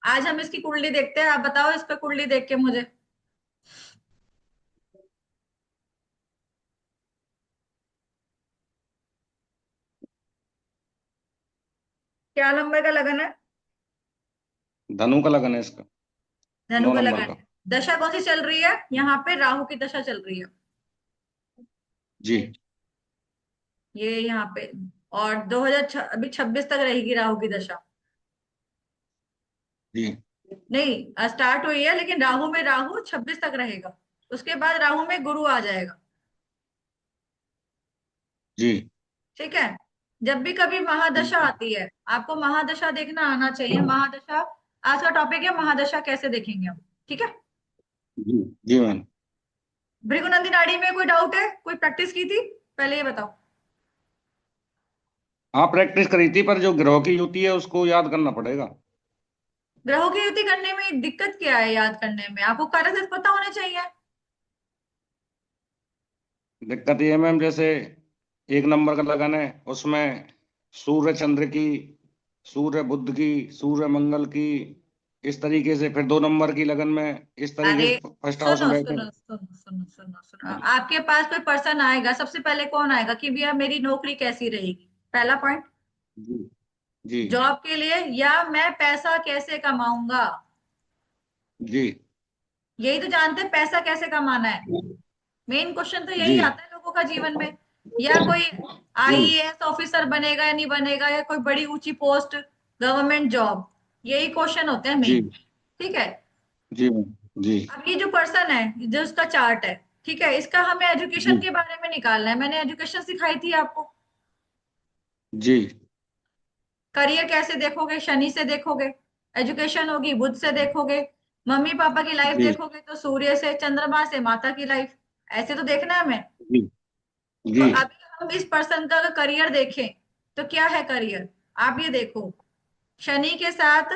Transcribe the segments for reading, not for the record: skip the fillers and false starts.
आज हम इसकी कुंडली देखते हैं। आप बताओ इस पे कुंडली देख के मुझे। क्या नंबर का लगन है? धनु का लगन है इसका। धनु नौ का नंबर लगन का। है। दशा कौन सी चल रही है? यहाँ पे राहु की दशा चल रही है। जी। ये यहाँ पे। और 2000 अभी 26 तक रहेगी राहु की दशा। जी। नहीं, स्टार्ट हुई है लेकिन राहु में राहु 26 तक रहेगा। उसके बाद राहु में गुरु आ जाएगा। जी। ठीक है। जब भी कभी महादशा आती है, आपको महादशा देखना आना चाहिए। महादशा आज का टॉपिक है, महादशा कैसे देखेंगे हम। ठीक है। जी। जी मैम। भृगुनंदी नाड़ी में कोई डाउट है? कोई प्रैक्टिस की थी? पहले ये बताओ। हाँ, प्रैक्टिस करी थी, पर जो ग्रहों की युति है उसको याद करना पड़ेगा। ग्रहों की युति करने में दिक्कत क्या है? याद करने में आपको कारक पता होने चाहिए। दिक्कत ये है मैम, जैसे एक नंबर का लगन है, उसमें सूर्य चंद्र की, सूर्य बुध की, सूर्य मंगल की, इस तरीके से। फिर दो नंबर की लगन में इस तरीके अरे से फर्स्ट हाउस सुनो में बैठे। सुनो सुनो सुनो सुनो सुनो, आपके पास कोई पर्सन आएगा, सबसे पहले कौन आएगा कि भैया मेरी नौकरी कैसी रहेगी? पहला पॉइंट। जी। जी। जॉब के लिए, या मैं पैसा कैसे कमाऊंगा। जी। यही तो जानते हैं पैसा कैसे कमाना है। मेन क्वेश्चन तो जी। यही आता है लोगों का जीवन में। या कोई जी। आईएएस ऑफिसर बनेगा या नहीं बनेगा, या कोई बड़ी ऊंची पोस्ट, गवर्नमेंट जॉब। यही क्वेश्चन होते हैं जी। मेन। ठीक है। जी मैम। जी। अब ये जो पर्सन है, जो उसका चार्ट है, ठीक है, इसका हमें एजुकेशन जी। के बारे में निकालना है। मैंने एजुकेशन सिखाई थी आपको। जी। करियर कैसे देखोगे? शनि से देखोगे। एजुकेशन होगी बुध से देखोगे। मम्मी पापा की लाइफ जी। देखोगे तो सूर्य से, चंद्रमा से माता की लाइफ। ऐसे तो देखना है हमें। जी। तो जी। अभी हम इस पर्सन का करियर देखें तो क्या है करियर। आप ये देखो, शनि के साथ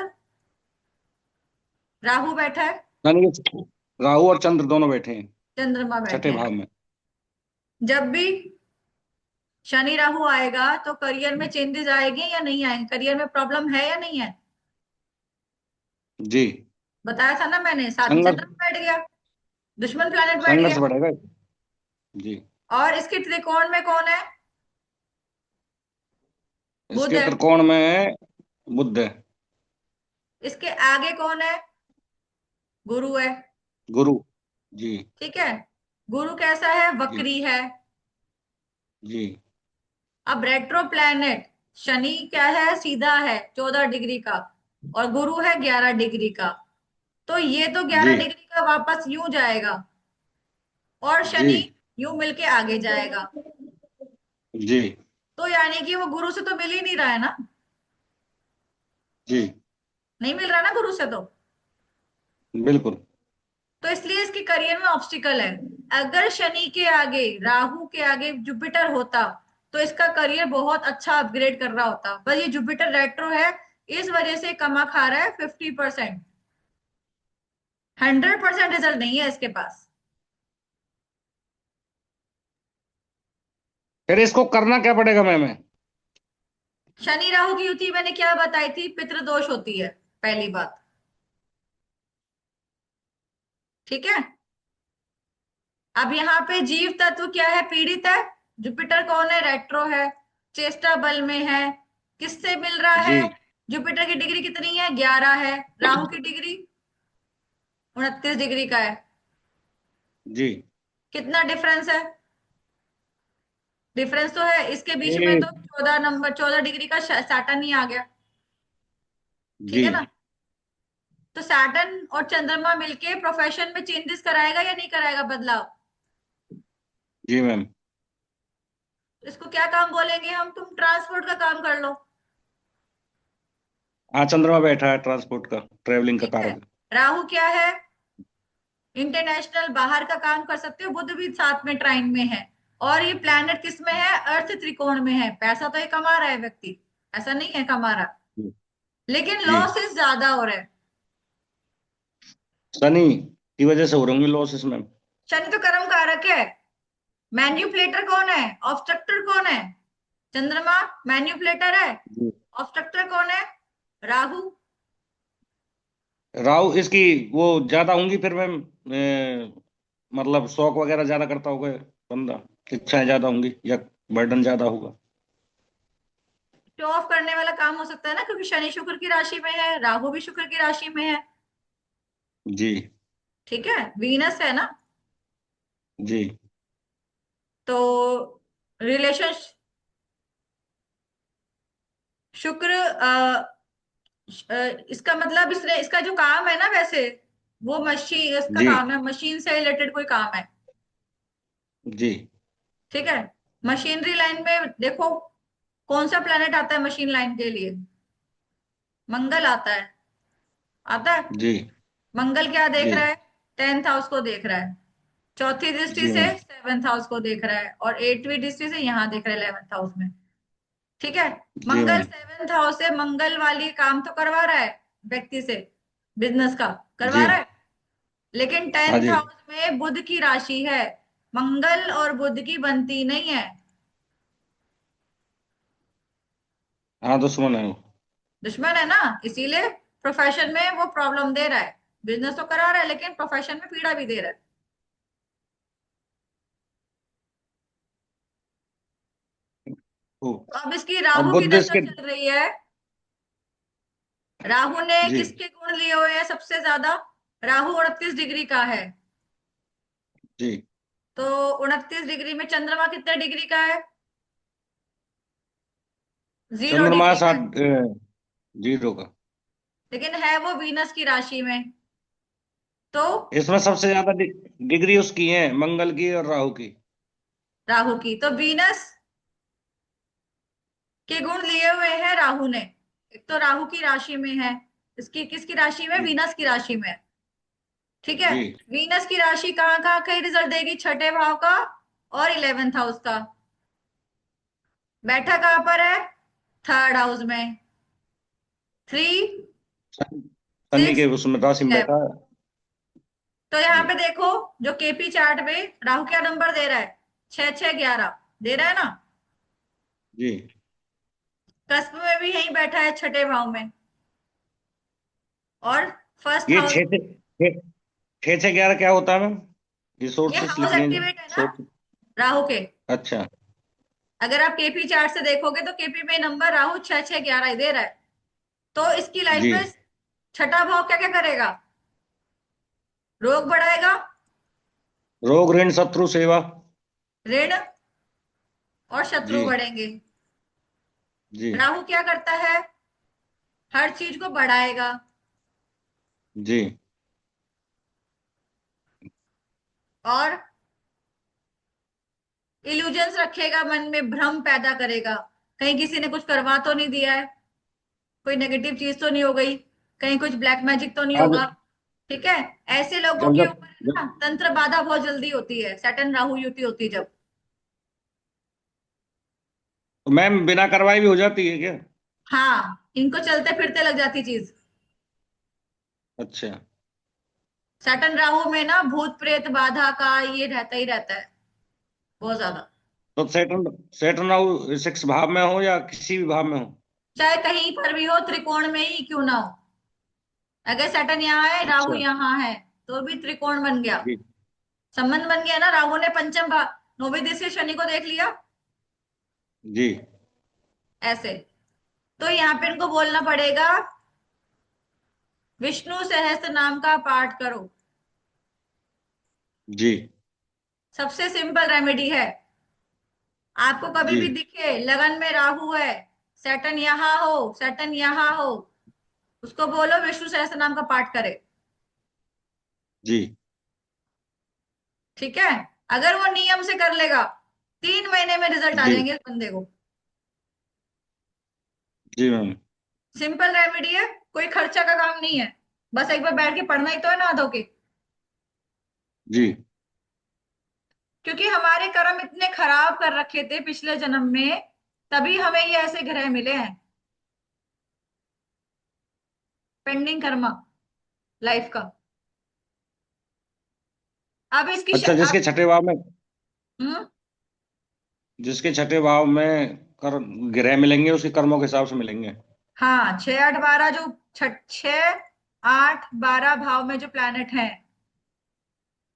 राहु बैठा है, यानी कि राहु और चंद्र दोनों बैठे हैं चंद्रमा छठे बैठे हैं। भाव में। जब भी शनि राहु आएगा तो करियर में चेंजेस आएंगे या नहीं आएंगे? करियर में प्रॉब्लम है या नहीं है? जी। बताया था ना मैंने, साथ में संघर्ष। चंद्रमा बैठ गया, दुश्मन प्लैनेट बैठ संघर्ष गया। बढ़ेगा। जी। और इसके त्रिकोण में कौन है? बुध इसके है। त्रिकोण में है बुध है। इसके आगे कौन है? गुरु है। गुरु। जी। ठीक है। गुरु कैसा है? जी। वक्री है। जी। अब रेट्रो प्लैनेट, शनि क्या है? सीधा है 14 डिग्री का, और गुरु है 11 डिग्री का। तो ये तो जी। 11 डिग्री का वापस यूं जाएगा, और जी। शनि यूं मिलके आगे जाएगा। जी। तो यानी कि वो गुरु से तो मिल ही नहीं रहा है ना। जी। नहीं मिल रहा ना गुरु से तो। बिल्कुल। तो इसलिए इसके करियर में ऑब्स्टिकल है। अगर शनि के आगे, राहु के आगे जुपिटर होता तो इसका करियर बहुत अच्छा अपग्रेड कर रहा होता। बस ये जुपिटर रेट्रो है, इस वजह से कमा खा रहा है 50%। 100% रिजल्ट नहीं है इसके पास। फिर इसको करना क्या पड़ेगा मैम? शनि राहु की युति मैंने क्या बताई थी? पितृदोष होती है, पहली बात। ठीक है। अब यहाँ पे जीव तत्व क्या है? पीड़ित है। जुपिटर कौन है? रेट्रो है, चेष्टा बल में है। किससे मिल रहा जी। है? जुपिटर की डिग्री कितनी है? 11 है। राहु की डिग्री 29 डिग्री का है। जी। कितना डिफरेंस है? डिफरेंस तो है इसके बीच में, ये। तो 14 नंबर, 14 डिग्री का सैटर्न ही आ गया। ठीक जी। है ना। तो सैटर्न और चंद्रमा मिलके प्रोफेशन में चेंजेस कराएगा या नहीं कराएगा, बदलाव? जी मैम। इसको क्या काम बोलेंगे हम? तुम ट्रांसपोर्ट का काम कर लो। हाँ, चंद्रमा बैठा है ट्रांसपोर्ट का, ट्रेवलिंग का ठीक है। कारक। राहु क्या है? इंटरनेशनल, बाहर का काम कर सकते हो। बुध भी साथ में ट्राइन में है। और ये प्लैनेट किस में है? अर्थ त्रिकोण में है। पैसा तो ये कमा रहा है व्यक्ति, ऐसा नहीं है कमा रहा, जी। लेकिन जी। लॉसेस ज्यादा हो रहे हैं। शनि की वजह से हो रही होंगी लॉसेस मैम। शनि तो कर्म कारक है। मैन्युपुलेटर कौन है? ऑब्स्ट्रक्टर कौन है? चंद्रमा मैन्युपुलेटर है। जी। ऑब्स्ट्रक्टर कौन है? राहु। राहु इसकी वो ज्यादा होंगी फिर मैम, मतलब शौक वगैरह ज्यादा करता होगा बंदा, इच्छाएं ज्यादा होंगी या बर्डन ज्यादा होगा। शो ऑफ करने वाला काम हो सकता है ना, क्योंकि शनि शुक्र की राशि में है, राहु भी शुक्र की राशि में है। जी। ठीक है, वीनस है ना। जी। तो रिलेशन, शुक्र इसका मतलब इसने, इसका जो काम है ना वैसे, वो मशीन, इसका जी। काम है मशीन से रिलेटेड कोई काम है। जी। ठीक है, मशीनरी लाइन में देखो कौन सा प्लेनेट आता है मशीन लाइन के लिए, मंगल आता है। आता है। जी। मंगल क्या देख जी। रहा है, 10th हाउस को देख रहा है, चौथी दृष्टि जी से मैम। 7th हाउस को देख रहा है, और 8वीं दृष्टि से यहाँ देख रहा है 11th हाउस में। ठीक है, जी मंगल मैम। 7th हाउस से मंगल वाली काम तो करवा रहा है व्यक्ति से, बिजनेस का करवा जी। रहा है, लेकिन हाँ 10th जी। हाउस में बुध की राशि है, मंगल और बुध की बनती नहीं है। हाँ दुश्मन है वो। दुश्मन है ना, इसीलिए प्रोफेशन में वो प्रॉब्लम दे रहा है। बिजनेस तो करा रहा है लेकिन प्रोफेशन में पीड़ा भी दे रहा है। ओ, तो अब इसकी अब राहु की बुद्ध दशा इसके। चल रही है। राहु ने जी। किसके गुण लिए हुए हैं सबसे ज्यादा, राहु 29 डिग्री का है। जी। तो 29 डिग्री में चंद्रमा कितने डिग्री का है, 0 डिग्री चंद्रमा का है। 0 का। लेकिन है वो वीनस की राशि में। तो इसमें सबसे ज्यादा डिग्री उसकी है, मंगल की और राहु की। राहु की, तो वीनस के गुण लिए हुए हैं राहु ने। एक तो राहु की राशि में है, इसकी किसकी राशि में, जी। वीनस की राशि में है। ठीक है, जी। वीनस की राशि कहाँ कहाँ कहीं रिजल्ट देगी, छठे भाव का और 11th हाउस का। बैठा कहाँ पर है, 3rd हाउस में, 3, शनि के 6, उसमें राशि में 11। बैठा है। तो यहाँ जी। पे देखो, जो केपी चार्ट में राहु क्या नंबर दे रहा है, 6 6 11 दे रहा है ना। जी। कस्प में भी यहीं बैठा है छठे भाव में, और फर्स्ट ये हाउस। 6 6 11 क्या होता है मैम? ये ये सोर्सेस हाउस लिख लें जो एक्टिवेट है ना सोर्स। राहु के। अच्छा। अगर आप केपी चार्ट से देखोगे तो केपी में नंबर राहु 6 6 11 ही दे रहा है। तो इसकी लाइफ जी। में छठा भाव क्या क्या करेगा, रोग बढ़ाएगा, रोग ऋण शत्रु सेवा। ऋण और जी। शत्रु बढ़ेंगे। जी। राहु क्या करता है, हर चीज को बढ़ाएगा, जी। और इल्यूजन्स रखेगा, मन में भ्रम पैदा करेगा, कहीं किसी ने कुछ करवा तो नहीं दिया है, कोई नेगेटिव चीज तो नहीं हो गई, कहीं कुछ ब्लैक मैजिक तो नहीं हाँ होगा। ठीक है, ऐसे लोगों जब के जब ऊपर है जब ना तंत्र बाधा बहुत जल्दी होती है, सैटर्न राहु युति होती है जब। तो मैम बिना करवाई भी हो जाती है क्या? हाँ, इनको चलते फिरते लग जाती चीज। अच्छा। सैटर्न राहु में ना भूत प्रेत बाधा का ये रहता ही रहता है, बहुत ज्यादा। तो सेटन सेटन राहु 6 भाव में हो या किसी भी भाव में हो? चाहे कहीं पर भी हो, त्रिकोण में ही क्यों ना हो, अगर सैटर्न यहाँ है राहु अच्छा। यहाँ है तो भी त्रिकोण बन गया, जी। संबंध बन गया ना। राहु ने पंचम भाव, नौवीं दृष्टि से शनि को देख लिया, जी। ऐसे। तो यहाँ पे इनको बोलना पड़ेगा, विष्णु सहस्त्र नाम का पाठ करो। जी। सबसे सिंपल रेमेडी है। आपको कभी जी। भी दिखे लगन में राहु है, सैटर्न यहाँ हो, सैटर्न यहाँ हो, उसको बोलो विष्णु सहस्त्र नाम का पाठ करे। जी। ठीक है, अगर वो नियम से कर लेगा 3 महीने में रिजल्ट आ जी। जाएंगे इस बंदे को। जी मैम। सिंपल रेमेडी है, कोई खर्चा का काम नहीं है, बस एक बार बैठ के पढ़ना ही तो है ना धो के। जी। क्योंकि हमारे कर्म इतने खराब कर रखे थे पिछले जन्म में, तभी हमें ये ऐसे ग्रह मिले हैं, पेंडिंग कर्मा लाइफ का। अब इसकी अच्छा, अब, जिसके छठे भाव में, हम्म, जिसके छठे भाव में कर ग्रह मिलेंगे उसके कर्मों के हिसाब से मिलेंगे। हाँ 6 8 12 जो छठ 6 8 12 भाव में जो प्लैनेट हैं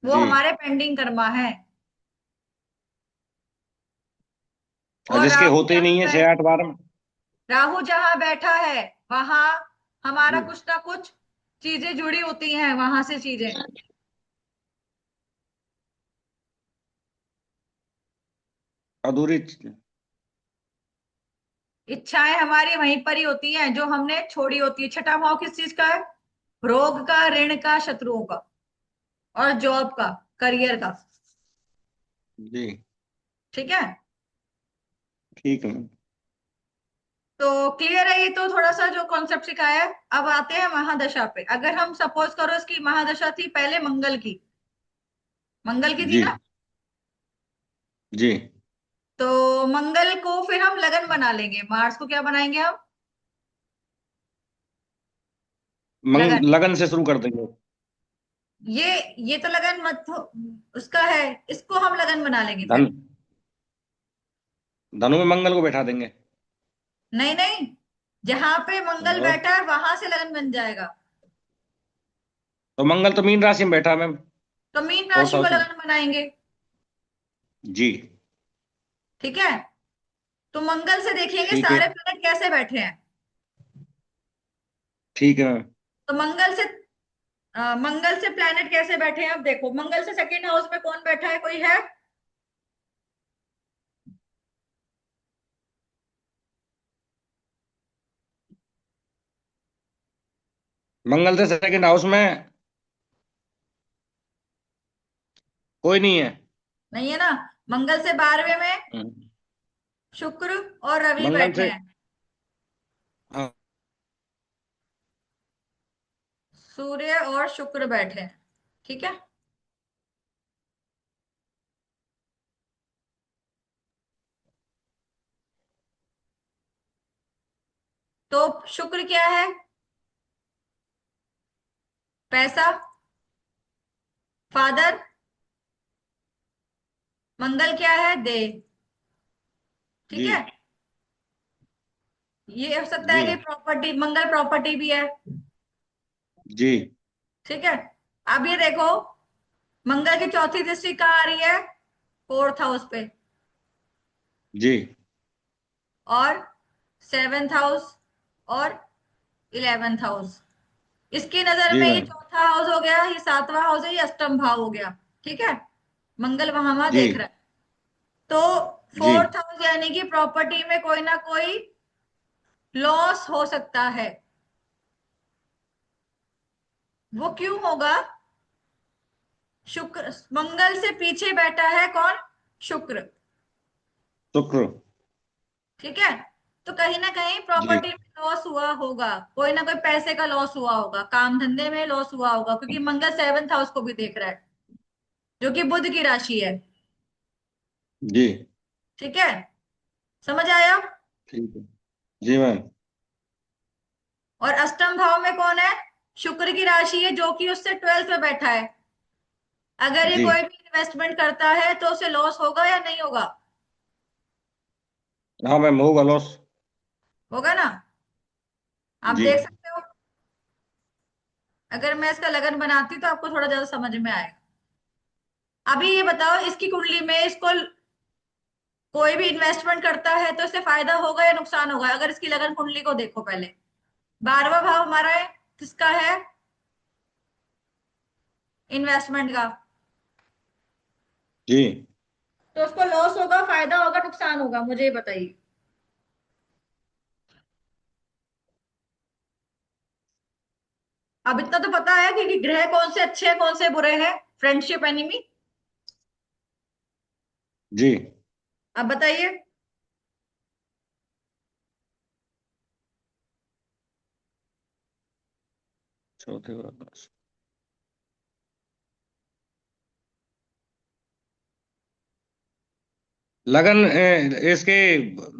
वो जी। हमारे पेंडिंग कर्मा है। और और जिसके होते ही नहीं है 6 8 12 में। राहु जहां बैठा है वहां हमारा जी। कुछ ना कुछ चीजें जुड़ी होती हैं, वहां से चीजें, अधूरी। इच्छाएं हमारी वहीं पर ही होती हैं जो हमने छोड़ी होती है। छठा भाव किस चीज का है? रोग का, ऋण का, शत्रुओं का, और जॉब का, करियर का। जी। ठीक है। ठीक है मैम। तो क्लियर है ये तो थोड़ा सा जो कॉन्सेप्ट सिखाया है। अब आते हैं महादशा पे। अगर हम सपोज करो इसकी महादशा थी पहले मंगल की, मंगल की थी जी। ना, जी। तो मंगल को फिर हम लगन बना लेंगे। मार्स को क्या बनाएंगे हम? लगन। लगन से शुरू कर देंगे। ये ये तो लगन मत उसका है, इसको हम लगन बना लेंगे धन फिर। धनु में मंगल को बैठा देंगे। नहीं नहीं, जहां पे मंगल और बैठा है वहां से लगन बन जाएगा। तो मंगल तो मीन राशि में बैठा है मैम। तो मीन फोर्थ राशि को हाउस में। लगन बनाएंगे। जी। ठीक है। तो मंगल से देखेंगे ठीक है। सारे प्लैनेट कैसे बैठे हैं। ठीक है मैम। तो मंगल से प्लैनेट कैसे बैठे हैं अब देखो। मंगल से सेकंड हाउस में कौन बैठा है, कोई है? मंगल से सेकंड हाउस में कोई नहीं है। नहीं है ना। मंगल से 12वें में हम्म। शुक्र और रवि मंगल बैठे से। हैं। हाँ। सूर्य और शुक्र बैठे हैं। ठीक है। तो शुक्र क्या है? पैसा, फादर। मंगल क्या है? देह। ठीक जी। है। ये हो सकता जी। है कि प्रॉपर्टी, मंगल प्रॉपर्टी भी है। जी। ठीक है। अब ये देखो, मंगल की चौथी दृष्टि कहाँ आ रही है? फोर्थ हाउस पे। जी। और सेवेंथ हाउस और 11th हाउस। इसकी नजर जी में ये मैम। चौथा हाउस हो गया, ये सातवां हाउस है, ये अष्टम भाव हो गया। ठीक है। मंगल वहां वहां जी। देख रहा है। तो जी। फोर्थ हाउस यानी कि प्रॉपर्टी में कोई ना कोई लॉस हो सकता है। वो क्यों होगा? शुक्र, मंगल से पीछे बैठा है कौन? शुक्र। शुक्र। ठीक है। तो कहीं ना कहीं जी। प्रॉपर्टी में लॉस हुआ होगा, कोई ना कोई पैसे का लॉस हुआ होगा, काम धंधे में लॉस हुआ होगा, क्योंकि मंगल सेवंथ हाउस को भी देख रहा है जो कि बुध की राशि है। जी। ठीक है। समझ आया? ठीक है। जी मैम। और अष्टम भाव में कौन है? शुक्र की राशि है जो कि उससे 12th में बैठा है। अगर ये जी। कोई भी इन्वेस्टमेंट करता है तो उसे लॉस होगा या नहीं होगा? हाँ मैम, होगा लॉस। होगा ना। आप जी। देख सकते हो। अगर मैं इसका लगन बनाती तो आपको थोड़ा ज्यादा समझ में आएगा। अभी ये बताओ, इसकी कुंडली में इसको कोई भी इन्वेस्टमेंट करता है तो इससे फायदा होगा या नुकसान होगा? अगर इसकी लगन कुंडली को देखो पहले। 12वां भाव हमारा है, किसका है? इन्वेस्टमेंट का। जी। तो उसको लॉस होगा, फायदा होगा, नुकसान होगा? मुझे ये बताइए। अब इतना तो पता है कि ग्रह कौन से अच्छे हैं कौन से बुरे हैं, फ्रेंडशिप एनिमी। जी। अब बताइए। चौथे वाला। लगन इसके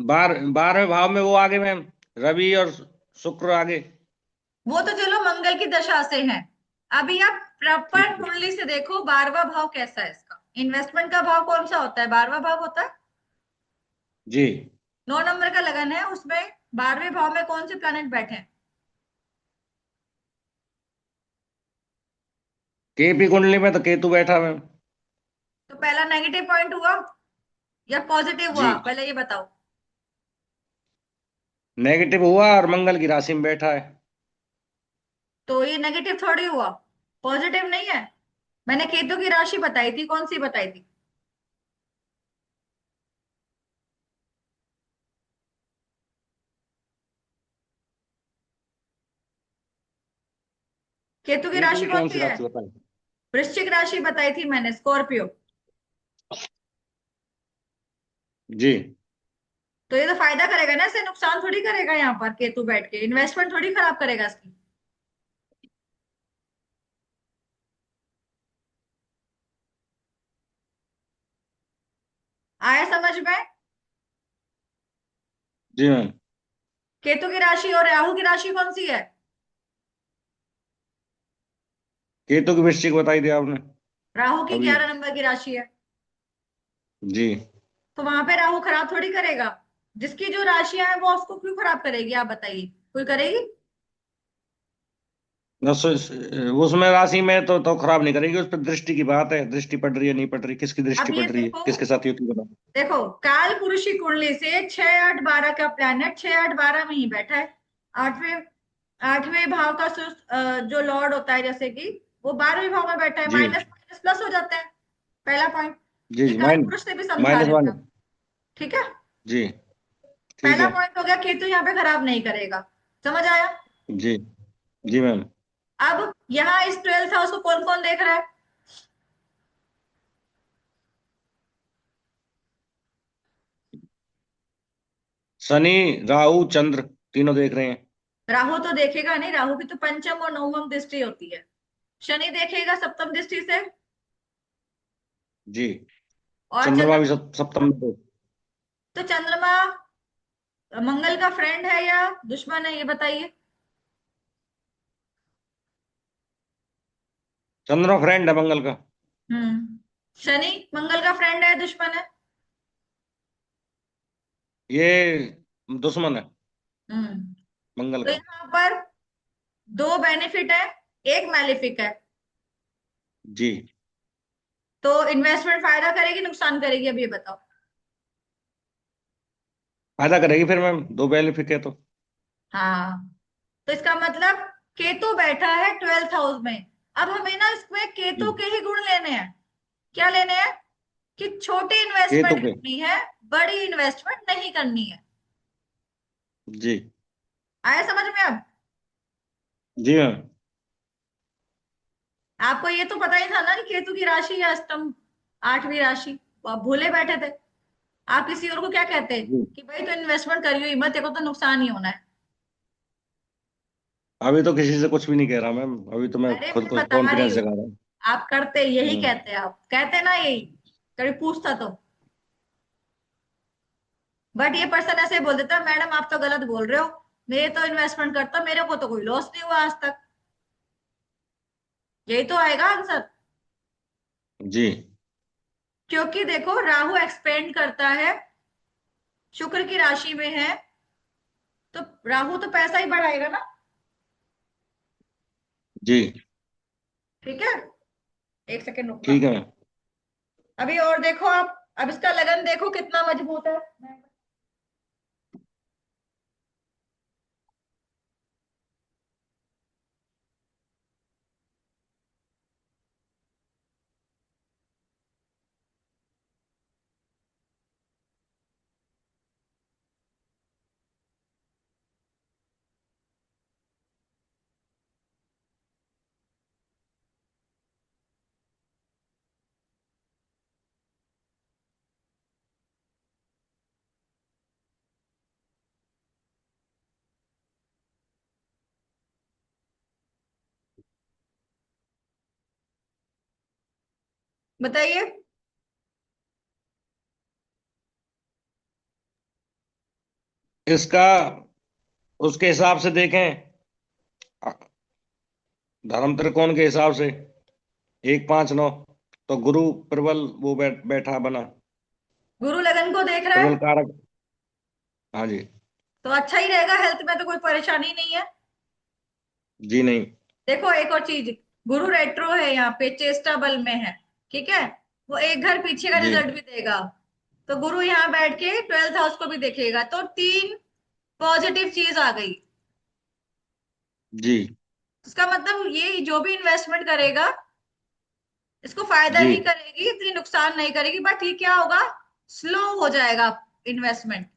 12वें भाव में वो आगे मैम, रवि और शुक्र आगे। वो तो चलो मंगल की दशा से है। अभी आप ठीक प्रॉपर है। कुंडली से देखो 12वां भाव कैसा है इसका। इन्वेस्टमेंट का भाव कौन सा होता है? 12वां भाव होता है। जी। 9 नंबर का लगन है, उसमें 12वें भाव में कौन से प्लैनेट बैठे हैं? केपी कुंडली में तो केतु बैठा है। तो पहला नेगेटिव पॉइंट हुआ या पॉजिटिव जी, हुआ, पहले ये बताओ। नेगेटिव हुआ और मंगल की राशि में बैठा है। तो ये नेगेटिव थोड़ी हुआ, पॉजिटिव नहीं है। मैंने केतु की राशि बताई थी, कौन सी बताई थी? केतु की केतु राशि की कौन कौन सी सी है? राशि बताई? वृश्चिक राशि बताई थी मैंने, स्कॉर्पियो। जी, तो ये तो फायदा करेगा ना, इसे नुकसान थोड़ी करेगा। यहाँ पर केतु बैठ के इन्वेस्टमेंट थोड़ी खराब करेगा इसकी। आया समझ में? जी मैम। केतु की राशि और राहु की राशि कौन सी है? केतु की वृश्चिक बताई दिया आपने राहु की अभी। 11 नंबर की राशि है। जी, तो वहां पे राहु खराब थोड़ी करेगा। जिसकी जो राशियां है वो उसको क्यों खराब करेगी, आप बताइए, कोई करेगी? उसमें राशि में तो खराब नहीं करेगी, उस पर दृष्टि की बात है, दृष्टि पड़ रही है नहीं पड़ रही, किसकी दृष्टि अब ये पड़ रही है, देखो, किसके साथ युति बना। देखो काल पुरुषी कुंडली से 6 8 12 का प्लैनेट 6 8 12 में ही बैठा है। आठवें आठवें भाव का जो लॉर्ड होता है, जैसे कि वो 12वें भाव में बैठा है, जी, माइनस माइनस प्लस हो जाता है। पहला पॉइंट, जी, ये जी, काल पुरुष से भी समझा माइनस रही हूँ वन। मैं। ठीक है। जी, ठीक पहला है। पॉइंट हो गया, केतु यहाँ पे खराब नहीं करेगा। समझ आया? जी, जी मैम। अब यहाँ इस 12th हाउस को कौन कौन देख रहा है? शनि, राहु, चंद्र तीनों देख रहे हैं। राहु तो देखेगा नहीं, राहु की तो पंचम और नवम दृष्टि होती है। शनि देखेगा सप्तम दृष्टि से। जी, और चंद्रमा भी चंद्रमा, सप्तम में तो। तो चंद्रमा मंगल का फ्रेंड है या दुश्मन है, ये बताइए। चंद्रमा फ्रेंड है मंगल का। शनि मंगल का फ्रेंड है दुश्मन है? ये दुश्मन है हम्म मंगल तो का। यहाँ पर दो बेनिफिट है, एक मैलिफिक है। जी, तो इन्वेस्टमेंट फायदा करेगी नुकसान करेगी, अब ये बताओ। फायदा करेगी फिर मैम, दो बेनिफिट है तो। हाँ, तो इसका मतलब केतु बैठा है 12th हाउस में। अब हमें ना इसमें केतु जी, के ही गुण लेने हैं। क्या लेने हैं? कि छोटी केतु इन्वेस्टमेंट के। करनी है, बड़ी इन्वेस्टमेंट नहीं करनी है। जी, आया समझ में अब? जी मैम। आपको ये तो पता ही था ना कि केतु की राशि है अष्टम, 8वीं राशि। तो आप भूले बैठे थे। आप किसी और को क्या कहते जी, कि भाई तो इन्वेस्टमेंट करियो ही मत, देखो तो नुकसान ही होना है। अभी तो किसी से कुछ भी नहीं कह रहा मैम, अभी तो मैं अरे खुद मैं को बता रही कॉन्फिडेंस हूँ, जगा रहा हूँ। आप करते यही हम्म। कहते, आप कहते ना यही, कभी पूछता तो। बट ये पर्सन ऐसे बोल देता, मैडम आप तो गलत बोल रहे हो, मेरे तो इन्वेस्टमेंट करता, मेरे को तो कोई लॉस नहीं हुआ आज तक। यही तो आएगा आंसर। जी, क्योंकि देखो राहु एक्सपेंड करता है, शुक्र की राशि में है, तो राहु तो पैसा ही बढ़ाएगा ना। जी, ठीक है, एक सेकेंड रुकना। ठीक है मैम। अभी और देखो आप, अब इसका लगन देखो कितना मजबूत है। बताइए। इसका उसके हिसाब से देखें, धर्म त्रिकोण के हिसाब से, 1 5 9, तो गुरु प्रबल वो बैठा बना, गुरु लगन को देख रहा प्रबल है, कारक। हाँ जी। तो अच्छा ही रहेगा, हेल्थ में तो कोई परेशानी नहीं है। जी नहीं। देखो एक और चीज, गुरु रेट्रो है यहाँ पे, चेस्टा बल में है, ठीक है। वो एक घर पीछे का जी रिजल्ट भी देगा। तो गुरु यहाँ बैठ के 12th हाउस को भी देखेगा, तो तीन पॉजिटिव चीज आ गई। जी इसका मतलब ये जो भी इन्वेस्टमेंट करेगा, इसको फायदा जी। ही करेगी, इतनी नुकसान नहीं करेगी, बट ये क्या होगा, स्लो हो जाएगा इन्वेस्टमेंट।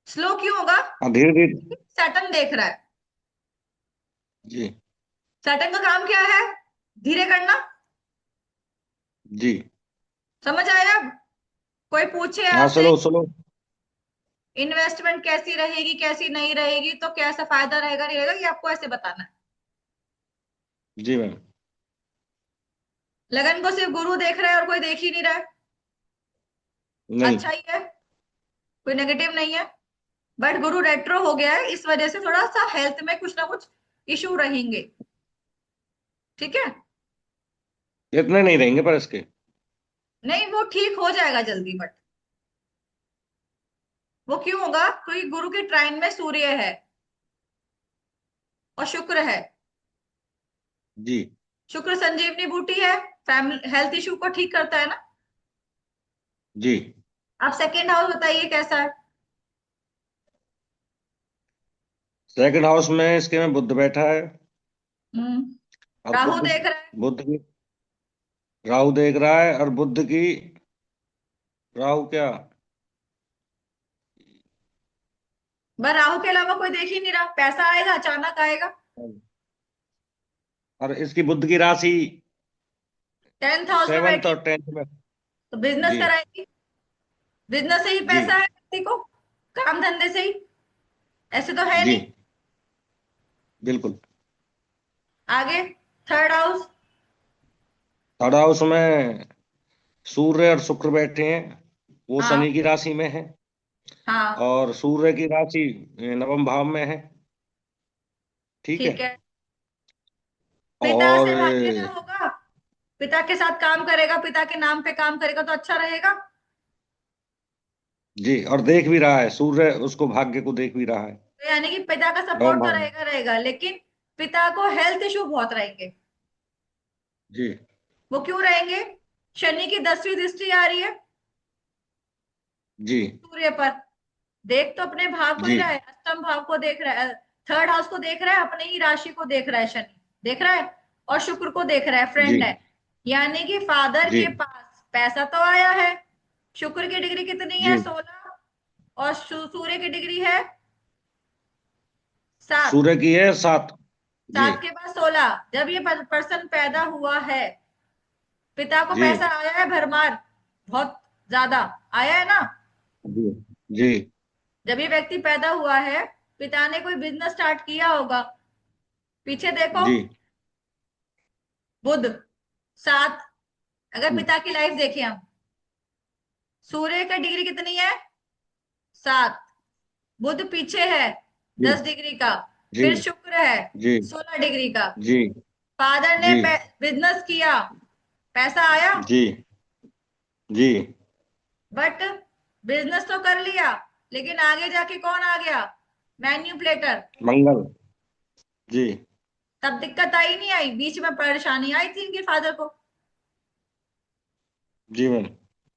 स्लो क्यों होगा? हाँ, धीरे धीरे। सैटर्न देख रहा है। जी सैटर्न का काम क्या है? धीरे करना। जी। समझ आया? कोई पूछे हाँ, आपसे स्लो स्लो। इन्वेस्टमेंट कैसी रहेगी कैसी नहीं रहेगी, तो कैसा फायदा रहेगा नहीं रहेगा, ये आपको ऐसे बताना है। जी मैम। लगन को सिर्फ गुरु देख रहा है और कोई देख ही नहीं रहा है। नहीं। अच्छा ही है, कोई नेगेटिव नहीं है। बट गुरु रेट्रो हो गया है, इस वजह से थोड़ा सा हेल्थ में कुछ ना कुछ इशू रहेंगे, ठीक है। इतने नहीं रहेंगे पर इसके। नहीं, वो ठीक हो जाएगा जल्दी, बट वो क्यों होगा, क्योंकि गुरु के ट्राइन में सूर्य है और शुक्र है। जी शुक्र संजीवनी बूटी है, फैमिली हेल्थ इशू को ठीक करता है ना। जी। आप सेकेंड हाउस बताइए कैसा है? सेकंड हाउस में इसके में बुध बैठा है। हम्म। अब राहु बुध, देख रहा है। बुध की, राहु देख रहा है, और बुध की, राहु क्या। बस राहु के अलावा कोई देख ही नहीं रहा, पैसा आएगा अचानक आएगा। और इसकी बुध की राशि 10th हाउस में सेवन्थ बैठी, और टेंथ में। तो बिजनेस जी कराएगी। बिजनेस से ही जी पैसा है व्यक्ति को, काम धंधे से ही, ऐसे तो है जी। नहीं। बिल्कुल। आगे, थर्ड हाउस। थर्ड हाउस में सूर्य और शुक्र बैठे हैं। वो हाँ शनि की राशि में है। हाँ, और सूर्य की राशि नवम भाव में है। ठीक है। ठीक है। पिता और से भाग्य ना होगा, पिता के साथ काम करेगा, पिता के नाम पे काम करेगा तो अच्छा रहेगा। जी, और देख भी रहा है सूर्य, उसको भाग्य को देख भी रहा है। तो यानी कि पिता का नवम सपोर्ट तो भाव में। रहेगा रहेगा, लेकिन पिता को हेल्थ इशू बहुत रहेंगे। जी वो क्यों रहेंगे? शनि की 10वीं दृष्टि आ रही है जी सूर्य पर। देख तो अपने भाव को ही जी रहा है, अष्टम भाव को देख रहा है, थर्ड हाउस को देख रहा है, अपने ही राशि को देख रहा है शनि, देख रहा है। और शुक्र को देख रहा है, जी फ्रेंड है। यानी कि फादर जी के पास पैसा तो आया है। शुक्र की डिग्री कितनी है? जी। 16। और सूर्य की डिग्री है 7। सूर्य की है 7। जी 7 के बाद 16, जब ये पर्सन पैदा हुआ है, पिता को जी पैसा आया है भरमार, बहुत ज्यादा आया है ना। जी जी जब ये व्यक्ति पैदा हुआ है, पिता ने कोई बिजनेस स्टार्ट किया होगा, पीछे देखो। जी बुध 7, अगर पिता की लाइफ देखें हम, सूर्य का डिग्री कितनी है? 7। बुध पीछे है जी 10 डिग्री का। जी फिर शुक्र है जी 16 डिग्री का। जी फादर ने जी बिजनेस किया, पैसा आया, जी जी। बट बिजनेस तो कर लिया, लेकिन आगे जाके कौन आ गया? मैन्युपुलेटर। मंगल। जी तब दिक्कत आई नहीं आई? बीच में परेशानी आई थी इनके फादर को। जी मैम।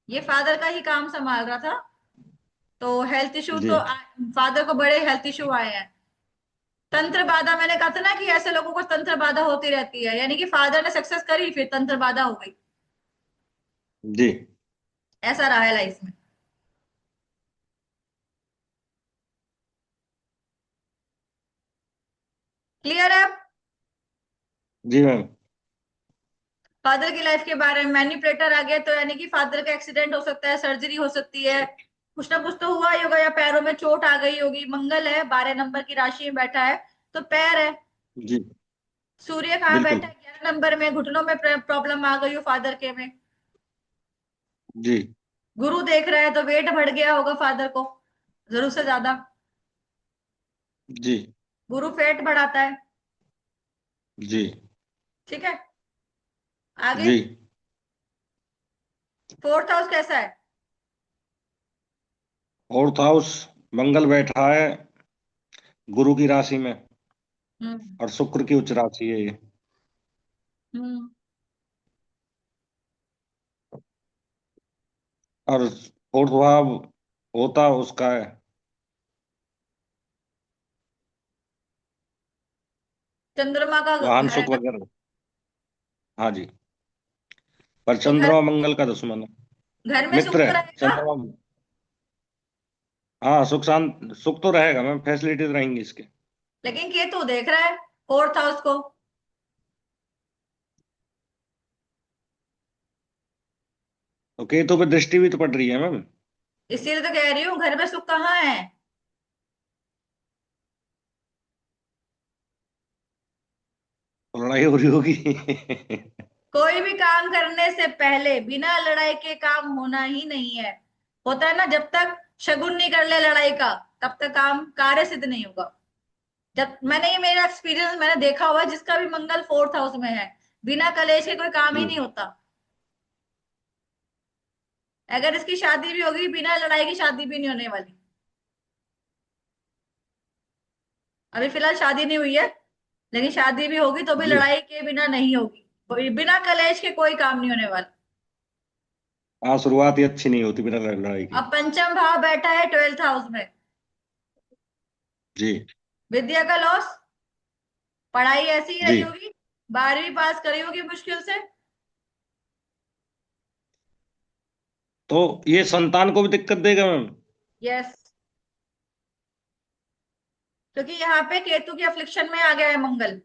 ये फादर का ही काम संभाल रहा था, तो हेल्थ इशू जी तो फादर को बड़े हेल्थ इशू आए हैं। तंत्र बाधा, मैंने कहा था ना कि ऐसे लोगों को तंत्र बाधा होती रहती है, यानी कि फादर ने सक्सेस करी फिर तंत्र बाधा हो गई। जी ऐसा रहा है लाइफ में। क्लियर है? जी मैम। फादर की लाइफ के बारे में मैनिपुलेटर आ गया, तो यानी कि फादर का एक्सीडेंट हो सकता है, सर्जरी हो सकती है, कुछ ना कुछ तो हुआ ही होगा, या पैरों में चोट आ गई होगी। मंगल है, 12 नंबर की राशि में बैठा है, तो पैर है। जी सूर्य कहाँ बैठा बिल्कुल। है? 11 नंबर में, घुटनों में प्रॉब्लम आ गई हो फादर के में। जी गुरु देख रहा है तो वेट बढ़ गया होगा फादर को, जरूर से ज्यादा। जी गुरु फैट बढ़ाता है, जी ठीक है। आगे, जी। फोर्थ हाउस कैसा है? फोर्थ हाउस, मंगल बैठा है गुरु की राशि में। हम्म। और शुक्र की उच्च राशि है ये। हम्म। और फोर्थ भाव होता उसका है चंद्रमा का वाहन घर है सुख ना। वगैरह। हाँ जी। पर तो घर चंद्रमा मंगल का दुश्मन है। घर में सुख मित्र तो है रहेगा। चंद्रमा। हाँ सुख शांत सुख तो रहेगा मैम, फैसिलिटीज रहेंगी इसके। लेकिन केतु देख रहा है फोर्थ हाउस को। तो केतु पे दृष्टि भी तो पड़ रही है मैम। इसीलिए तो कह रही हूँ घर में सुख कहाँ है। तो लड़ाई हो रही होगी। कोई भी काम करने से पहले बिना लड़ाई के काम होना ही नहीं है। होता है ना, जब तक शगुन नहीं कर ले लड़ाई का तब तक काम कार्य सिद्ध नहीं होगा। जब मैंने, ये मेरा एक्सपीरियंस, मैंने देखा हुआ है, जिसका भी मंगल फोर्थ हाउस में है बिना कलेश के कोई काम ही जी नहीं होता। अगर इसकी शादी भी होगी बिना लड़ाई की शादी भी नहीं होने वाली। अभी फिलहाल शादी नहीं हुई है, लेकिन शादी भी होगी तो भी जी। लड़ाई के बिना नहीं होगी, बिना कलेश के कोई काम नहीं होने वाला। हाँ शुरुआत ही अच्छी नहीं होती बिना लड़ाई की। अब पंचम भाव बैठा है ट्वेल्थ हाउस में। जी विद्या का लॉस, पढ़ाई ऐसी ही जी। रही होगी, 12वीं पास करी होगी मुश्किल से। तो ये संतान को भी दिक्कत देगा मैम। यस, क्योंकि यहाँ पे केतु के अफ्लिक्शन में आ गया है मंगल।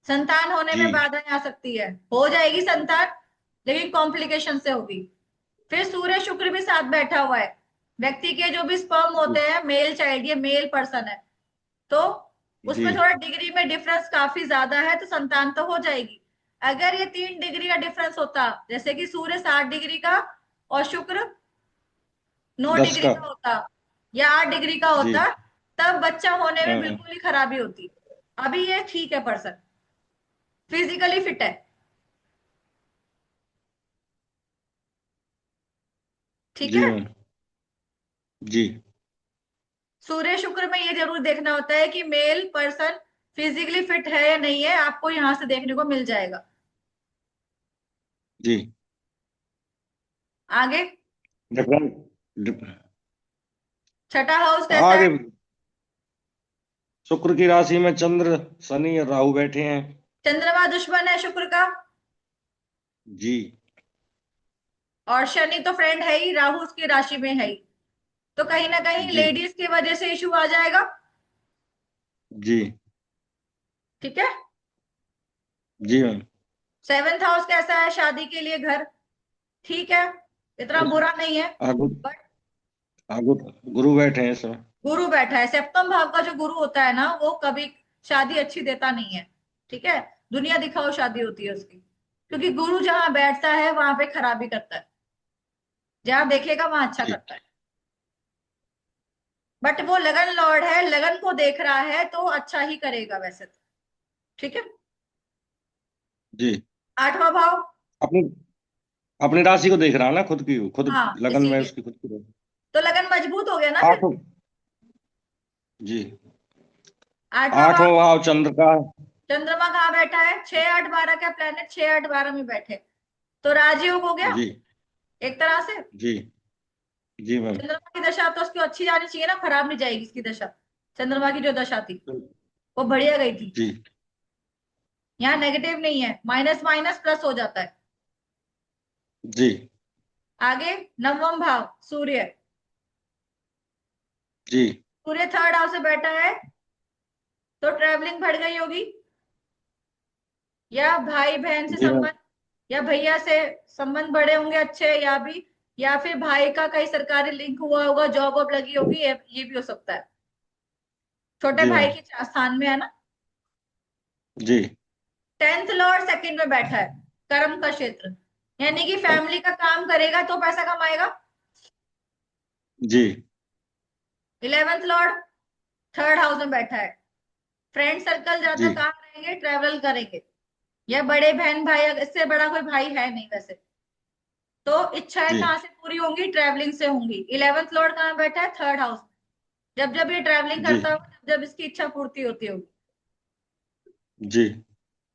संतान होने में जी बाधाएं आ सकती है, हो जाएगी संतान, लेकिन कॉम्प्लिकेशन से होगी। फिर सूर्य शुक्र भी साथ बैठा हुआ है। व्यक्ति के जो भी स्पर्म होते जी हैं, मेल चाइल्ड, ये मेल पर्सन है, तो जी उसमें थोड़ा डिग्री में डिफरेंस काफी ज्यादा है, तो संतान तो हो जाएगी। अगर ये 3 डिग्री का डिफरेंस होता, जैसे कि सूर्य 60 डिग्री का और शुक्र 10 9 डिग्री का। का होता, या 8 डिग्री का जी होता, तब बच्चा होने में हाँ बिल्कुल ही खराबी होती। अभी ये ठीक है, पर्सन फिजिकली फिट है। ठीक जी है। मैम। जी सूर्य शुक्र में ये जरूर देखना होता है कि मेल पर्सन फिजिकली फिट है या नहीं है, आपको यहां से देखने को मिल जाएगा। जी। आगे, डिफरेंट। छठा हाउस कैसा है। आगे शुक्र की राशि में चंद्र शनि और राहु बैठे हैं। चंद्रमा दुश्मन है शुक्र का, जी और शनि तो फ्रेंड है ही, राहु उसकी राशि में है ही। तो कहीं ना कहीं जी लेडीज की वजह से इशू आ जाएगा। जी ठीक है। जी मैम। सेवेंथ हाउस कैसा है, शादी के लिए घर, ठीक है, इतना बुरा नहीं है। आगु बट आगु गुरु बैठे हैं इसमें। गुरु बैठा है, सप्तम भाव का जो गुरु होता है ना, वो कभी शादी अच्छी देता नहीं है। ठीक है, दुनिया दिखाओ शादी होती है उसकी, क्योंकि गुरु जहां बैठता है वहां पे खराबी करता है, जहां देखेगा वहां अच्छा जी करता है। बट वो लगन लॉर्ड है, लगन को देख रहा है तो अच्छा ही करेगा वैसे तो। ठीक है। जी। आठवां भाव, अपनी अपनी राशि को देख रहा है ना, खुद की खुद हाँ लगन में इसीलिए उसकी खुद की। तो लगन मजबूत हो गया ना फिर। आठ जी। आठवां भाव, आठवां भाव चंद्र का है। चंद्रमा कहाँ बैठा है, 6 8 12 का प्लेनेट 6 8 12 में बैठे, तो राजयोग हो गया जी एक तरह से। जी जी मैम। चंद्रमा की दशा तो उसकी अच्छी जानी चाहिए ना, खराब नहीं जाएगी इसकी दशा। चंद्रमा की जो दशा थी वो बढ़िया गई थी। जी यहाँ नेगेटिव नहीं है, माइनस माइनस प्लस हो जाता है। जी आगे, नवम भाव सूर्य, जी सूर्य थर्ड हाउस से बैठा है, तो ट्रेवलिंग बढ़ गई होगी, या भाई बहन से जी मैम। संबंध, या भैया से संबंध बढ़े होंगे अच्छे, या भी, या फिर भाई का कहीं सरकारी लिंक हुआ होगा, जॉब वॉब लगी होगी, ये भी हो सकता है। छोटे जी भाई मैम। के स्थान में है ना। जी टेंथ लॉर्ड सेकंड में बैठा है, कर्म का क्षेत्र, यानी कि फैमिली का काम करेगा तो पैसा कमाएगा। जी 11th लॉर्ड थर्ड हाउस में बैठा है, फ्रेंड सर्कल ज्यादा जी कहाँ रहेंगे, ट्रेवल करेंगे, या बड़े बहन भाई, इससे बड़ा कोई भाई है नहीं वैसे, तो इच्छाएं जी कहाँ से पूरी होंगी, ट्रैवलिंग से होंगी। 11th लॉर्ड कहाँ बैठा है, थर्ड हाउस में। जब जब ये ट्रैवलिंग जी करता होगा, जब जब इसकी इच्छा पूर्ति होती होगी। जी।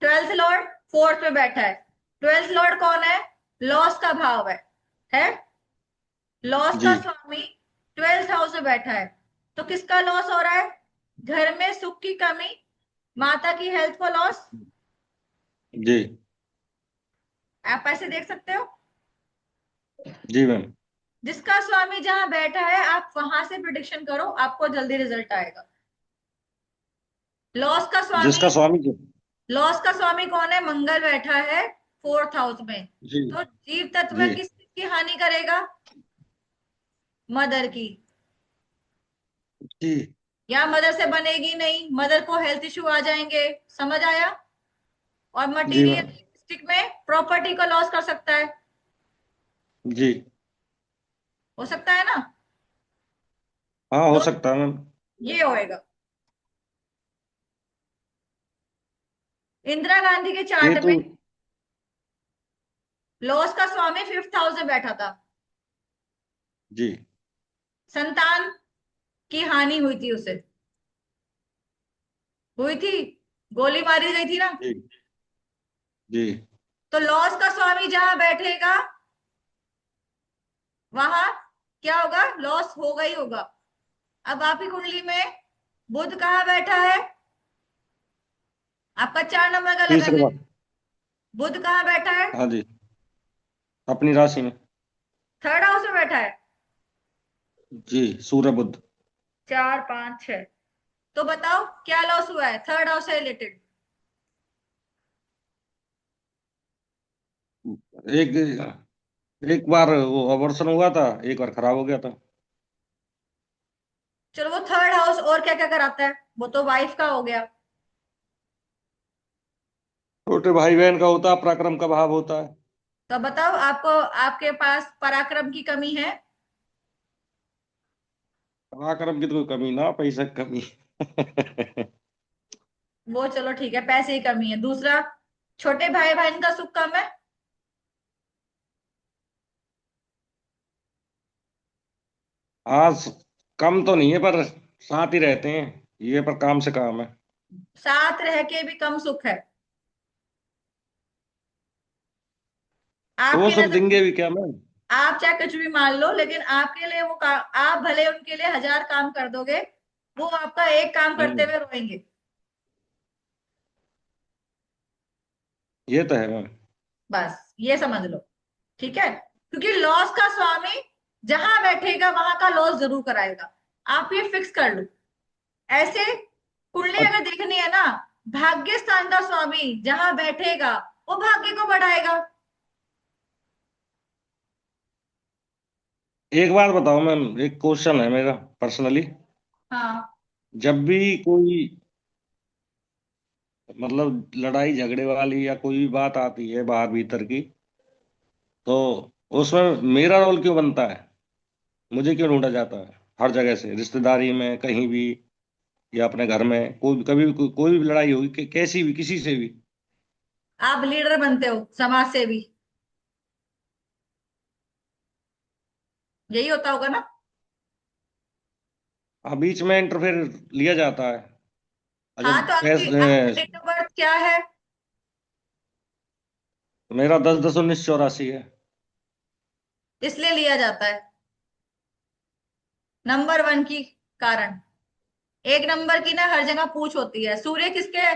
12th लॉर्ड 4th पे बैठा है। 12th लॉर्ड कौन है? लॉस का भाव है। लॉस जी। का स्वामी 12th हाउस में बैठा है। तो किसका लॉस हो रहा है? घर में सुख की कमी, माता की हेल्थ को लॉस। जी। आप ऐसे देख सकते हो। जी मैम। जिसका स्वामी जहां बैठा है आप वहां से प्रिडिक्शन करो, आपको जल्दी रिजल्ट आएगा। लॉस का स्वामी, जिसका स्वामी जी। लॉस का स्वामी कौन है? मंगल बैठा है 4th हाउस में। जी। तो जीव तत्व जी। में किस चीज की हानि करेगा? मदर की। जी। या मदर से बनेगी नहीं, मदर को हेल्थ इश्यू आ जाएंगे। समझ आया? और जी मैम। मटीरियलिस्टिक में प्रॉपर्टी को लॉस कर सकता है। जी। हो सकता है ना? हाँ, हो तो सकता है मैम। ये होएगा। इंदिरा गांधी के ये चार्ट तो। में लॉस का स्वामी 5th हाउस में बैठा था। जी। संतान की हानि हुई थी उसे, हुई थी, गोली मारी गई थी ना। जी। जी। तो लॉस का स्वामी जहां बैठेगा वहां क्या होगा? लॉस होगा ही होगा। अब आपकी कुंडली में बुध कहाँ बैठा है? आपका 4 नंबर का तीसरे लगन है। बार। बुध कहाँ बैठा है? हाँ जी। अपनी राशि में। 3rd हाउस में बैठा है। जी। सूर्य बुध। 4 5 6। तो बताओ क्या लॉस हुआ है 3rd हाउस से रिलेटेड? एक एक बार वो अबॉर्शन हुआ था, एक बार खराब हो गया था। चलो वो 3rd हाउस और क्या क्या कराता है? वो तो वाइफ का हो गया। छोटे भाई बहन का होता है, पराक्रम का भाव होता है। तो बताओ आपको, आपके पास पराक्रम की कमी है? पराक्रम की तो कोई कमी ना, पैसा की कमी। वो चलो ठीक है, पैसे की कमी है। दूसरा, छोटे भाई बहन का सुख कम है। आज कम तो नहीं है, पर साथ ही रहते हैं, ये पर काम से काम है। साथ रह के भी कम सुख है तो वो आपकी सुख नजर देंगे में। भी क्या मैम? आप चाहे कुछ भी मान लो, लेकिन आपके लिए वो आप भले उनके लिए 1000 काम कर दोगे, वो आपका एक काम करते हम्म। हुए रोएंगे। ये तो है मैम। बस ये समझ लो। ठीक है, क्योंकि लॉस का स्वामी जहां बैठेगा वहां का लॉस जरूर कराएगा। आप ये फिक्स कर लो। ऐसे कुंडली अब अगर देखनी है ना, भाग्य स्थान का स्वामी जहां बैठेगा वो भाग्य को बढ़ाएगा। एक बात बताओ मैम, एक क्वेश्चन है मेरा पर्सनली। हाँ। जब भी कोई मतलब लड़ाई झगड़े वाली या कोई भी बात आती है बाहर भीतर की, तो उसमें मेरा रोल क्यों बनता है? मुझे क्यों ढूंढा जाता है हर जगह से, रिश्तेदारी में कहीं भी, या अपने घर में कोई कभी भी कोई भी लड़ाई होगी कैसी भी, किसी से भी। आप लीडर बनते हो, समाज सेवी, यही होता होगा ना? बीच में इंटरफेयर लिया जाता है। हाँ, जब तो आपका डेट ऑफ बर्थ क्या है? मेरा 10-10-19-84 है। इसलिए लिया जाता है। नंबर 1 की कारण, एक नंबर की ना हर जगह पूछ होती है। सूर्य किसके,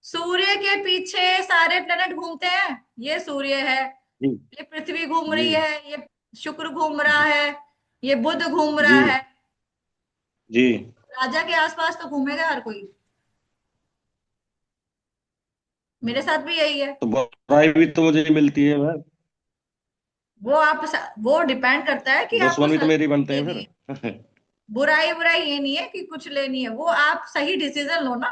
सूर्य के पीछे सारे प्लेनेट घूमते हैं। ये सूर्य है, जी। ये पृथ्वी घूम जी। रही है, ये शुक्र घूम रहा है, ये बुध घूम जी। रहा है। जी। राजा के आसपास तो घूमेगा हर कोई। मेरे साथ भी यही है। तो बुराई भी तो मुझे मिलती है मैम। वो आप, वो डिपेंड करता है कि आपको दुश्मन भी तो मेरे ही सही बनते हैं लेनी है। फिर। बुराई बुराई ये नहीं है कि कुछ लेनी है, वो आप सही डिसीजन लो ना।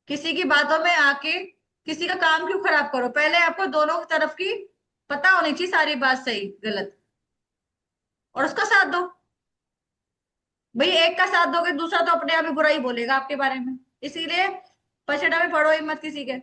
किसी की बातों में आके किसी का काम क्यों खराब करो? पहले आपको दोनों की तरफ की पता होनी चाहिए, सारी बात सही गलत, और उसका साथ दो। भाई एक का साथ दोगे, दूसरा तो अपने आप ही बुराई बोलेगा आपके बारे में। इसीलिए पछड़ा में पड़ो ही मत किसी के।